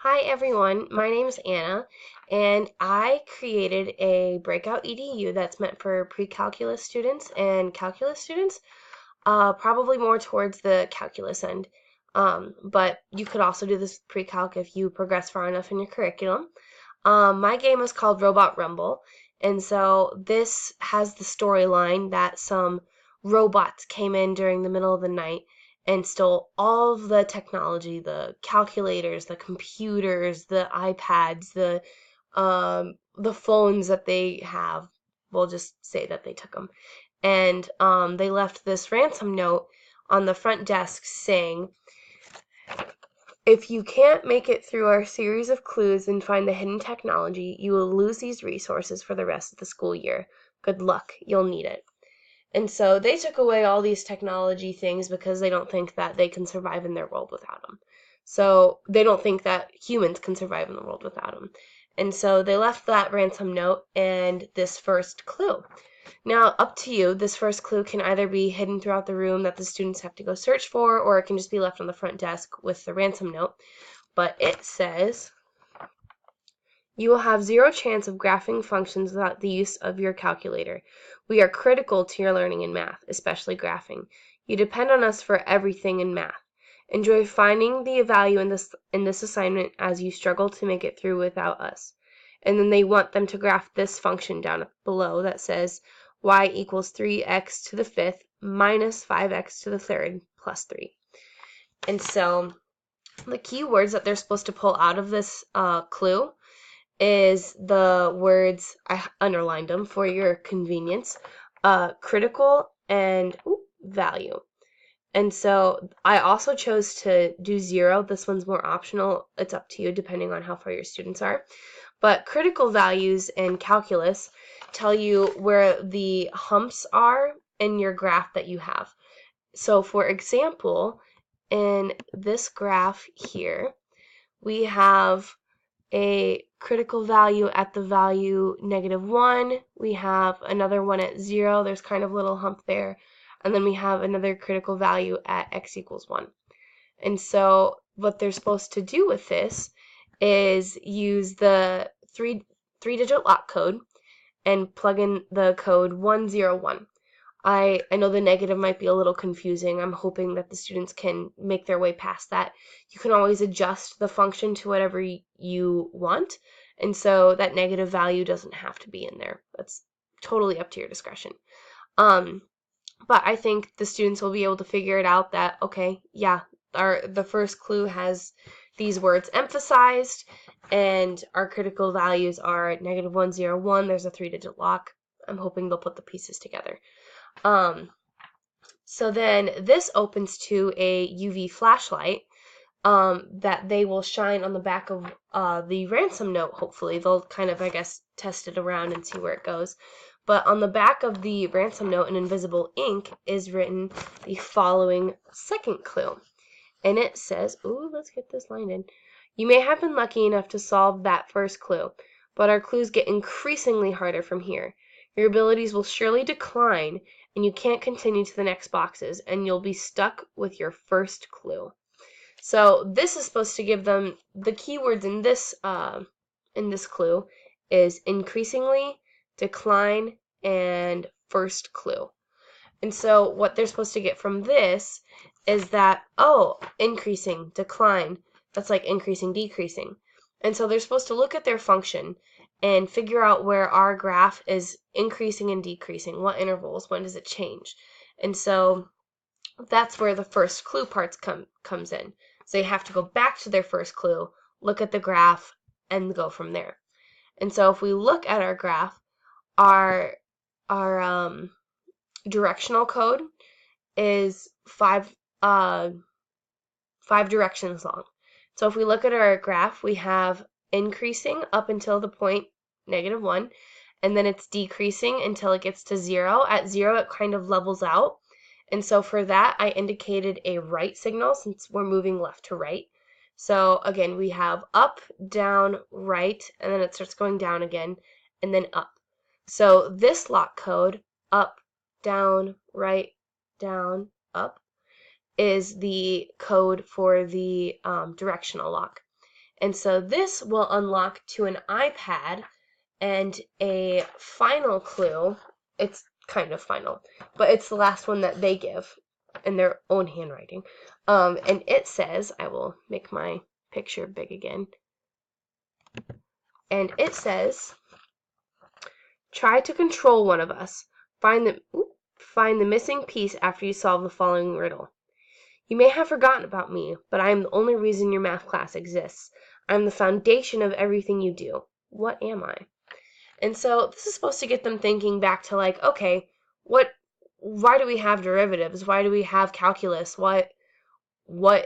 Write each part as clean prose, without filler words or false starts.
Hi everyone, my name is Anna, and I created a Breakout EDU that's meant for pre-calculus students and calculus students, probably more towards the calculus end. But you could also do this pre-calc if you progress far enough in your curriculum. My game is called Robot Rumble, and so this has the storyline that some robots came in during the middle of the night and stole all of the technology, the calculators, the computers, the iPads, the phones that they have. We'll just say that they took them. And they left this ransom note on the front desk saying, if you can't make it through our series of clues and find the hidden technology, you will lose these resources for the rest of the school year. Good luck, you'll need it. And so they took away all these technology things because they don't think that they can survive in their world without them. So they don't think that humans can survive in the world without them. And so they left that ransom note and this first clue. Now, up to you, this first clue can either be hidden throughout the room that the students have to go search for, or it can just be left on the front desk with the ransom note. But it says, you will have zero chance of graphing functions without the use of your calculator. We are critical to your learning in math, especially graphing. You depend on us for everything in math. Enjoy finding the value in this assignment as you struggle to make it through without us. And then they want them to graph this function down below that says y equals 3x to the fifth minus 5x to the third plus 3. And so the key words that they're supposed to pull out of this clue is the words, I underlined them for your convenience, critical and value. And so I also chose to do 0. This one's more optional. It's up to you depending on how far your students are. But critical values in calculus tell you where the humps are in your graph that you have. So for example, in this graph here, we have a critical value at the value -1. We have another one at 0. There's kind of a little hump there. And then we have another critical value at x equals 1. And so what they're supposed to do with this is use the three-digit lock code and plug in the code 101. I know the negative might be a little confusing. I'm hoping that the students can make their way past that. You can always adjust the function to whatever you want, and so that negative value doesn't have to be in there. That's totally up to your discretion. But I think the students will be able to figure it out that, okay, yeah, the first clue has these words emphasized, and our critical values are -101. There's a 3-digit lock. I'm hoping they'll put the pieces together. So then this opens to a UV flashlight that they will shine on the back of the ransom note, hopefully. They'll kind of, I guess, test it around and see where it goes. But on the back of the ransom note in invisible ink is written the following second clue. And it says, ooh, let's get this line in. You may have been lucky enough to solve that first clue, but our clues get increasingly harder from here. Your abilities will surely decline, and you can't continue to the next boxes, and you'll be stuck with your first clue. So this is supposed to give them the keywords in this clue is increasingly, decline, and first clue. And so what they're supposed to get from this is that, oh, increasing, decline, that's like increasing, decreasing. And so they're supposed to look at their function and figure out where our graph is increasing and decreasing, what intervals, when does it change. And so that's where the first clue parts comes in. So they have to go back to their first clue, look at the graph, and go from there. And so if we look at our graph, our directional code is five directions long. So if we look at our graph, we have increasing up until the point -1, and then it's decreasing until it gets to 0. At 0, it kind of levels out. And so for that, I indicated a right signal since we're moving left to right. So again, we have up, down, right, and then it starts going down again, and then up. So this lock code, up, down, right, down, up, is the code for the directional lock. And so this will unlock to an iPad, and a final clue, it's kind of final, but it's the last one that they give in their own handwriting. And it says, I will make my picture big again, and it says, try to control one of us. Find the missing piece after you solve the following riddle. You may have forgotten about me, but I am the only reason your math class exists. I am the foundation of everything you do. What am I? And so this is supposed to get them thinking back to, like, okay, why do we have derivatives? Why do we have calculus? What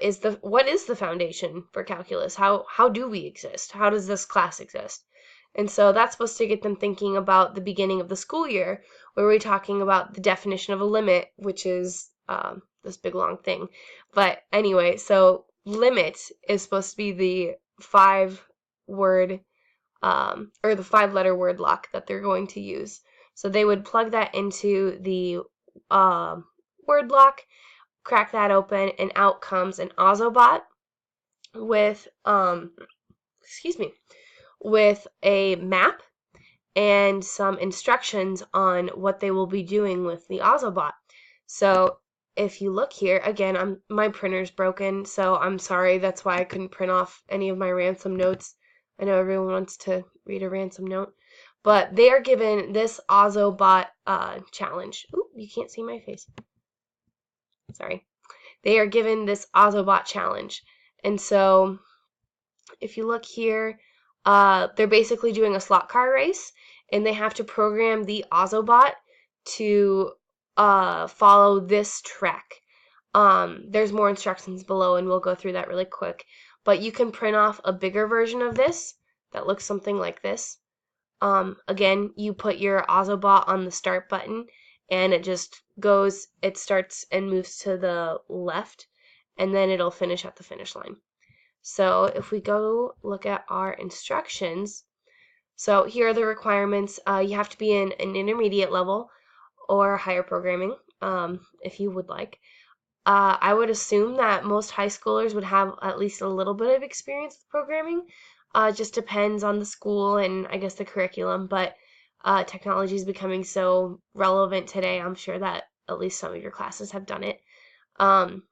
is the foundation for calculus? How do we exist? How does this class exist? And so that's supposed to get them thinking about the beginning of the school year, where we're talking about the definition of a limit, which is this big long thing. But anyway, so limit is supposed to be the 5-word or the 5-letter word lock that they're going to use. So they would plug that into the word lock, crack that open, and out comes an Ozobot with with a map and some instructions on what they will be doing with the Ozobot. So if you look here, again, my printer's broken, so I'm sorry, that's why I couldn't print off any of my ransom notes. I know everyone wants to read a ransom note, but they are given this Ozobot challenge. Ooh, you can't see my face. Sorry. They are given this Ozobot challenge. And so if you look here, they're basically doing a slot car race, and they have to program the Ozobot to follow this track. There's more instructions below, and we'll go through that really quick. But you can print off a bigger version of this that looks something like this. Again, you put your Ozobot on the start button, and it starts and moves to the left, and then it'll finish at the finish line. So if we go look at our instructions, so here are the requirements. You have to be in an intermediate level or higher programming, if you would like. I would assume that most high schoolers would have at least a little bit of experience with programming. It just depends on the school and I guess the curriculum, but technology is becoming so relevant today, I'm sure that at least some of your classes have done it. The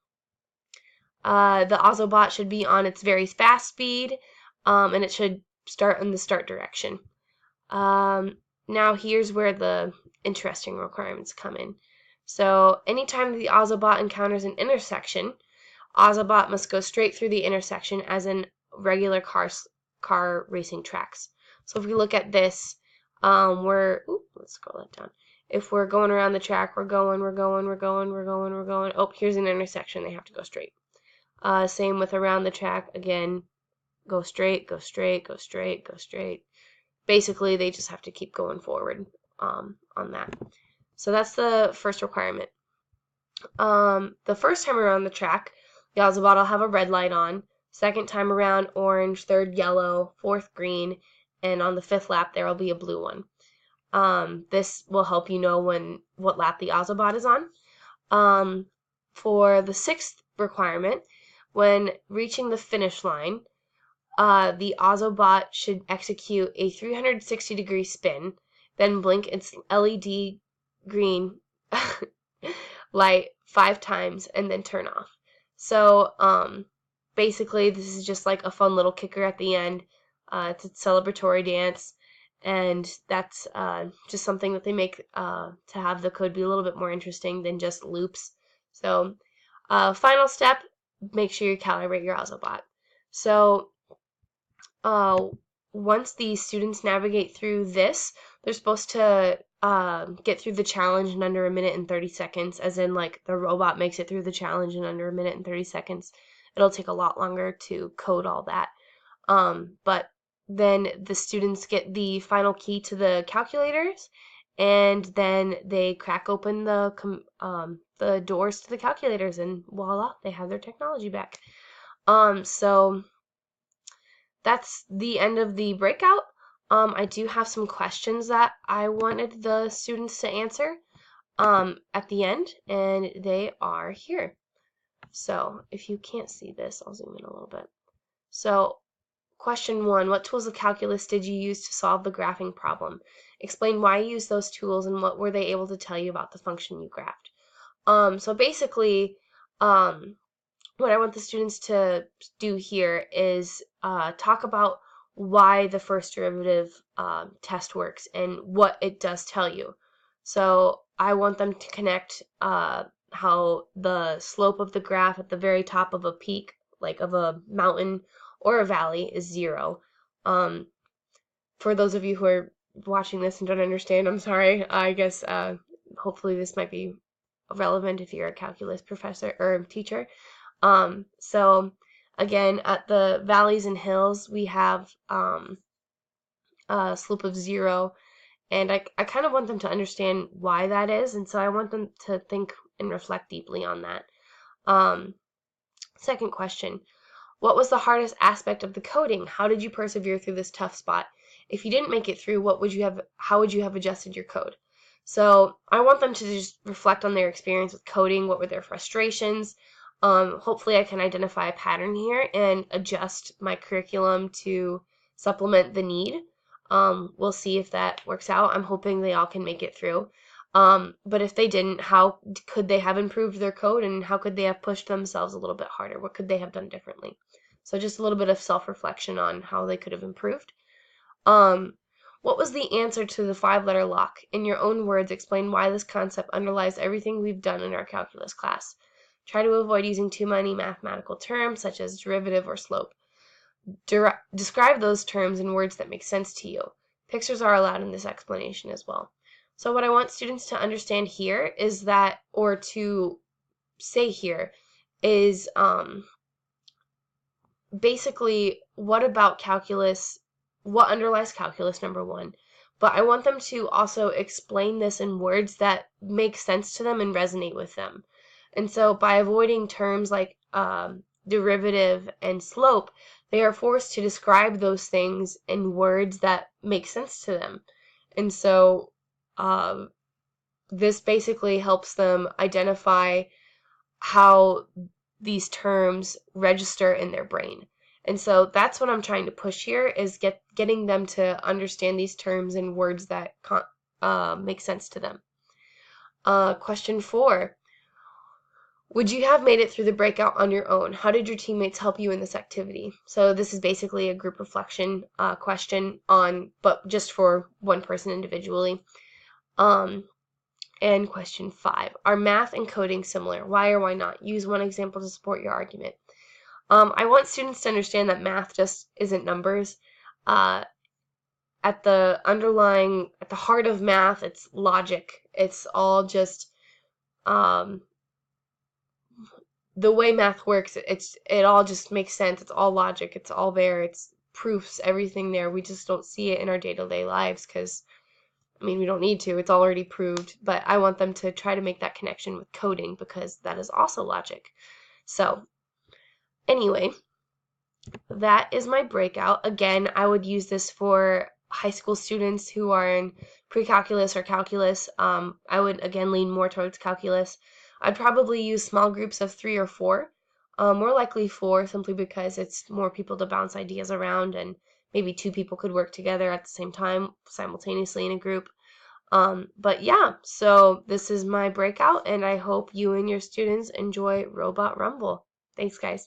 Ozobot should be on its very fast speed, and it should start in the start direction. Now here's where the interesting requirements come in. So anytime the Ozobot encounters an intersection, Ozobot must go straight through the intersection as in regular car racing tracks. So if we look at this, let's scroll that down. If we're going around the track, we're going. Oh, here's an intersection. They have to go straight. Same with around the track. Again, go straight. Basically, they just have to keep going forward on that. So that's the first requirement. The first time around the track, the Ozobot will have a red light on. Second time around, orange. Third, yellow. Fourth, green. And on the 5th lap, there will be a blue one. This will help you know what lap the Ozobot is on. For the 6th requirement, when reaching the finish line, the Ozobot should execute a 360-degree spin, then blink its LED green light 5 times, and then turn off. So basically, this is just like a fun little kicker at the end. It's a celebratory dance, and that's just something that they make to have the code be a little bit more interesting than just loops. So final step, make sure you calibrate your Ozobot. So once the students navigate through this, they're supposed to get through the challenge in under 1 minute and 30 seconds, as in like the robot makes it through the challenge in under 1 minute and 30 seconds. It'll take a lot longer to code all that. But then the students get the final key to the calculators, and then they crack open the doors to the calculators, and voila, they have their technology back. So that's the end of the breakout. I do have some questions that I wanted the students to answer at the end, and they are here. So if you can't see this, I'll zoom in a little bit. So Question 1, what tools of calculus did you use to solve the graphing problem? Explain why you used those tools and what were they able to tell you about the function you graphed. So basically, what I want the students to do here is talk about why the first derivative test works and what it does tell you. So I want them to connect how the slope of the graph at the very top of a peak, like of a mountain or a valley, is 0. For those of you who are watching this and don't understand, I'm sorry. I guess hopefully this might be relevant if you're a calculus professor or teacher. So again, at the valleys and hills, we have a slope of 0, and I kind of want them to understand why that is, and so I want them to think and reflect deeply on that. Second question, what was the hardest aspect of the coding? How did you persevere through this tough spot? If you didn't make it through, how would you have adjusted your code? So I want them to just reflect on their experience with coding. What were their frustrations? Hopefully I can identify a pattern here and adjust my curriculum to supplement the need. We'll see if that works out. I'm hoping they all can make it through. But if they didn't, how could they have improved their code, and how could they have pushed themselves a little bit harder? What could they have done differently? So just a little bit of self-reflection on how they could have improved. What was the answer to the 5-letter lock? In your own words, explain why this concept underlies everything we've done in our calculus class. Try to avoid using too many mathematical terms such as derivative or slope. Describe those terms in words that make sense to you. Pictures are allowed in this explanation as well. So what I want students to understand here is that, or to say here, is basically what about calculus, what underlies calculus, number 1. But I want them to also explain this in words that make sense to them and resonate with them. And so by avoiding terms like derivative and slope, they are forced to describe those things in words that make sense to them. And so this basically helps them identify how these terms register in their brain. And so that's what I'm trying to push here, is getting them to understand these terms in words that make sense to them. Question 4. Would you have made it through the breakout on your own? How did your teammates help you in this activity? So this is basically a group reflection question but just for one person individually. And question 5, are math and coding similar? Why or why not? Use one example to support your argument. I want students to understand that math just isn't numbers. At the heart of math, it's logic. It's all just the way math works. It all just makes sense. It's all logic. It's all there. It's proofs, everything there. We just don't see it in our day-to-day lives because we don't need to. It's already proved. But I want them to try to make that connection with coding because that is also logic. So anyway, that is my breakout. Again, I would use this for high school students who are in pre-calculus or calculus. I would, again, lean more towards calculus. I'd probably use small groups of 3 or 4. More likely 4, simply because it's more people to bounce ideas around, and maybe 2 people could work together at the same time, simultaneously in a group. But yeah, so this is my breakout, and I hope you and your students enjoy Robot Rumble. Thanks, guys.